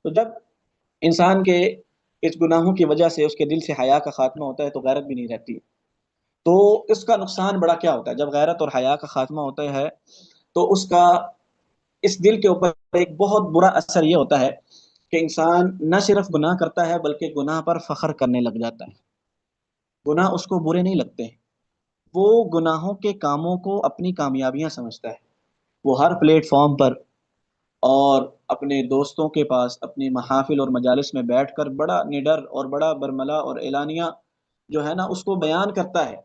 تو جب انسان کے اس گناہوں کی وجہ سے اس کے دل سے حیا کا خاتمہ ہوتا ہے تو غیرت بھی نہیں رہتی۔ تو اس کا نقصان بڑا کیا ہوتا ہے جب غیرت اور حیا کا خاتمہ ہوتا ہے؟ تو اس کا اس دل کے اوپر ایک بہت برا اثر یہ ہوتا ہے کہ انسان نہ صرف گناہ کرتا ہے بلکہ گناہ پر فخر کرنے لگ جاتا ہے۔ گناہ اس کو برے نہیں لگتے، وہ گناہوں کے کاموں کو اپنی کامیابیاں سمجھتا ہے۔ وہ ہر پلیٹ فارم پر اور اپنے دوستوں کے پاس اپنی محافل اور مجالس میں بیٹھ کر بڑا نڈر اور بڑا برملا اور اعلانیہ جو ہے نا اس کو بیان کرتا ہے،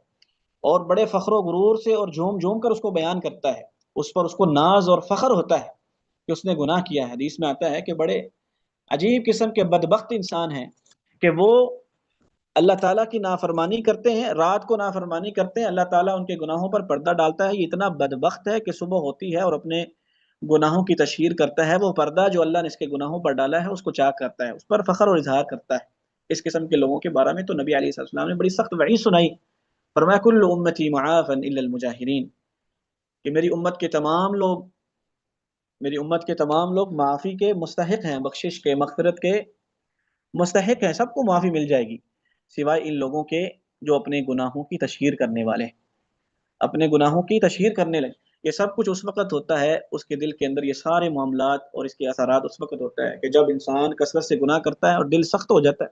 اور بڑے فخر و غرور سے اور جھوم جھوم کر اس کو بیان کرتا ہے۔ اس پر اس کو ناز اور فخر ہوتا ہے کہ اس نے گناہ کیا ہے۔ حدیث میں آتا ہے کہ بڑے عجیب قسم کے بدبخت انسان ہیں کہ وہ اللہ تعالیٰ کی نافرمانی کرتے ہیں، رات کو نافرمانی کرتے ہیں، اللہ تعالیٰ ان کے گناہوں پر پردہ ڈالتا ہے۔ یہ اتنا بدبخت ہے کہ صبح ہوتی ہے اور اپنے گناہوں کی تشہیر کرتا ہے، وہ پردہ جو اللہ نے اس کے گناہوں پر ڈالا ہے اس کو چاک کرتا ہے، اس پر فخر اور اظہار کرتا ہے۔ اس قسم کے لوگوں کے بارے میں تو نبی علیہ السلام نے بڑی سخت وعید سنائی، فرمایا کل امتی معافا الا المجاہرین، کہ میری امت کے تمام لوگ معافی کے مستحق ہیں، بخشش کے، مغفرت کے مستحق ہیں، سب کو معافی مل جائے گی سوائے ان لوگوں کے جو اپنے گناہوں کی تشہیر کرنے والے ہیں، اپنے گناہوں کی تشہیر کرنے لگے۔ یہ سب کچھ اس وقت ہوتا ہے، اس کے دل کے اندر یہ سارے معاملات اور اس کے اثرات اس وقت ہوتا ہے کہ جب انسان کثرت سے گناہ کرتا ہے اور دل سخت ہو جاتا ہے،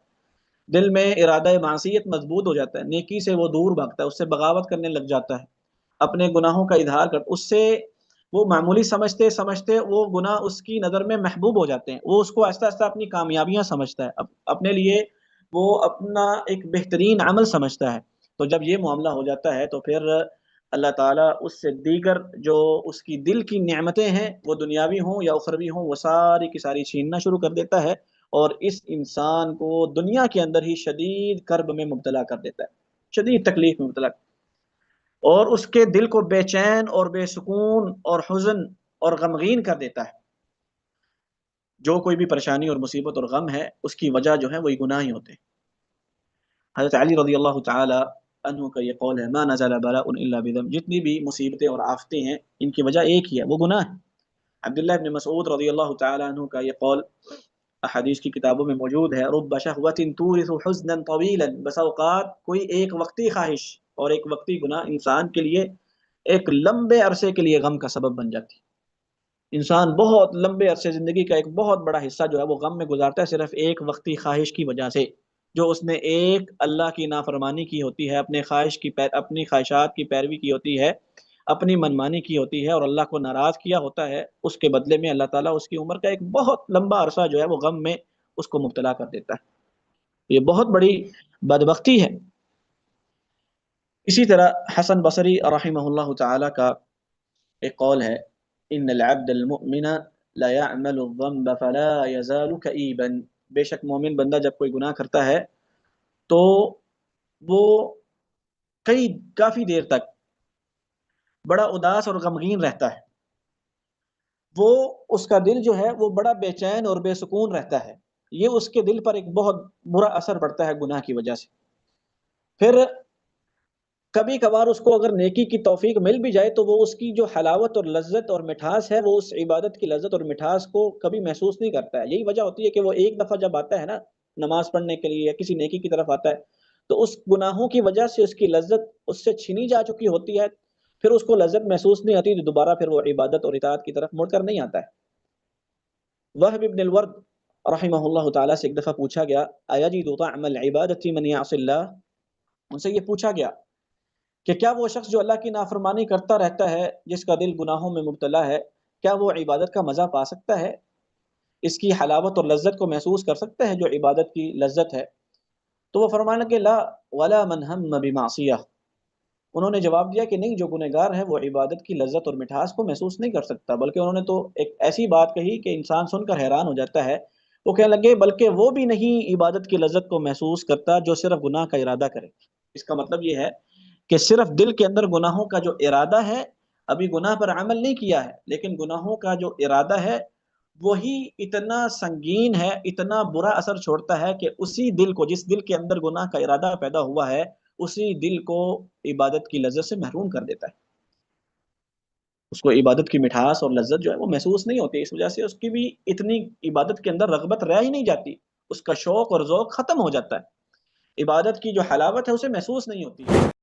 دل میں ارادہ معصیت مضبوط ہو جاتا ہے، نیکی سے وہ دور بھاگتا ہے، اس سے بغاوت کرنے لگ جاتا ہے، اپنے گناہوں کا اظہار کرتا، اس سے وہ معمولی سمجھتے سمجھتے وہ گناہ اس کی نظر میں محبوب ہو جاتے ہیں، وہ اس کو آہستہ آہستہ اپنی کامیابیاں سمجھتا ہے، اپنے لیے وہ اپنا ایک بہترین عمل سمجھتا ہے۔ تو جب یہ معاملہ ہو جاتا ہے تو پھر اللہ تعالیٰ اس سے دیگر جو اس کی دل کی نعمتیں ہیں، وہ دنیاوی ہوں یا اخروی ہوں، وہ ساری کی ساری چھیننا شروع کر دیتا ہے، اور اس انسان کو دنیا کے اندر ہی شدید کرب میں مبتلا کر دیتا ہے، شدید تکلیف میں مبتلا، اور اس کے دل کو بے چین اور بے سکون اور حزن اور غمگین کر دیتا ہے۔ جو کوئی بھی پریشانی اور مصیبت اور غم ہے اس کی وجہ جو ہے وہی گناہ ہی ہوتے ہیں۔ حضرت علی رضی اللہ تعالی عنہ کا یہ قول ہے ما نزل بلاء الا بذنب، جتنی بھی مصیبتیں اور آفتیں ہیں ان کی وجہ ایک ہی ہے، وہ گناہ ہے۔ عبداللہ ابن مسعود رضی اللہ تعالی عنہ کا یہ قول احادیث کی کتابوں میں موجود ہے، رب شہوۃ تورث حزنا طویلا، بس اوقات کوئی ایک وقتی خواہش اور ایک وقتی گناہ انسان کے لیے ایک لمبے عرصے کے لیے غم کا سبب بن جاتی ہے۔ انسان بہت لمبے عرصے زندگی کا ایک بہت بڑا حصہ جو ہے وہ غم میں گزارتا ہے، صرف ایک وقتی خواہش کی وجہ سے، جو اس نے ایک اللہ کی نافرمانی کی ہوتی ہے، اپنی خواہشات کی پیروی کی ہوتی ہے، اپنی منمانی کی ہوتی ہے اور اللہ کو ناراض کیا ہوتا ہے، اس کے بدلے میں اللہ تعالیٰ اس کی عمر کا ایک بہت لمبا عرصہ جو ہے وہ غم میں اس کو مبتلا کر دیتا ہے۔ یہ بہت بڑی بدبختی ہے۔ اسی طرح حسن بصری رحمہ اللہ تعالی کا ایک قول ہے ان العبد المؤمن لا يعمل الذنب فلا يزال كئيبا، بے شک مومن بندہ جب کوئی گناہ کرتا ہے تو وہ کافی دیر تک بڑا اداس اور غمگین رہتا ہے، وہ اس کا دل جو ہے وہ بڑا بے چین اور بے سکون رہتا ہے، یہ اس کے دل پر ایک بہت برا اثر پڑتا ہے گناہ کی وجہ سے۔ پھر کبھی کبھار اس کو اگر نیکی کی توفیق مل بھی جائے تو وہ اس کی جو حلاوت اور لذت اور مٹھاس ہے، وہ اس عبادت کی لذت اور مٹھاس کو کبھی محسوس نہیں کرتا ہے۔ یہی وجہ ہوتی ہے کہ وہ ایک دفعہ جب آتا ہے نا نماز پڑھنے کے لیے یا کسی نیکی کی طرف آتا ہے تو اس گناہوں کی وجہ سے اس کی لذت اس سے چھینی جا چکی ہوتی ہے، پھر اس کو لذت محسوس نہیں آتی، تو دوبارہ پھر وہ عبادت اور اطاعت کی طرف مڑ کر نہیں آتا ہے۔ وہب ابن الورد رحمہ اللہ تعالیٰ سے ایک دفعہ پوچھا گیا ایجد طعم العبادۃ من یعص اللہ، ان سے یہ پوچھا گیا کہ کیا وہ شخص جو اللہ کی نافرمانی کرتا رہتا ہے، جس کا دل گناہوں میں مبتلا ہے، کیا وہ عبادت کا مزہ پا سکتا ہے، اس کی حلاوت اور لذت کو محسوس کر سکتا ہے جو عبادت کی لذت ہے؟ تو وہ فرمانے لگے لا ولا من ہم بمعصیہ، انہوں نے جواب دیا کہ نہیں، جو گنہگار ہے وہ عبادت کی لذت اور مٹھاس کو محسوس نہیں کر سکتا، بلکہ انہوں نے تو ایک ایسی بات کہی کہ انسان سن کر حیران ہو جاتا ہے۔ وہ کہنے لگے بلکہ وہ بھی نہیں عبادت کی لذت کو محسوس کرتا جو صرف گناہ کا ارادہ کرے۔ اس کا مطلب یہ ہے کہ صرف دل کے اندر گناہوں کا جو ارادہ ہے، ابھی گناہ پر عمل نہیں کیا ہے، لیکن گناہوں کا جو ارادہ ہے وہی اتنا سنگین ہے، اتنا برا اثر چھوڑتا ہے کہ اسی دل کو، جس دل کے اندر گناہ کا ارادہ پیدا ہوا ہے، اسی دل کو عبادت کی لذت سے محروم کر دیتا ہے۔ اس کو عبادت کی مٹھاس اور لذت جو ہے وہ محسوس نہیں ہوتی، اس وجہ سے اس کی بھی اتنی عبادت کے اندر رغبت رہ ہی نہیں جاتی، اس کا شوق اور ذوق ختم ہو جاتا ہے، عبادت کی جو حلاوت ہے اسے محسوس نہیں ہوتی ہے۔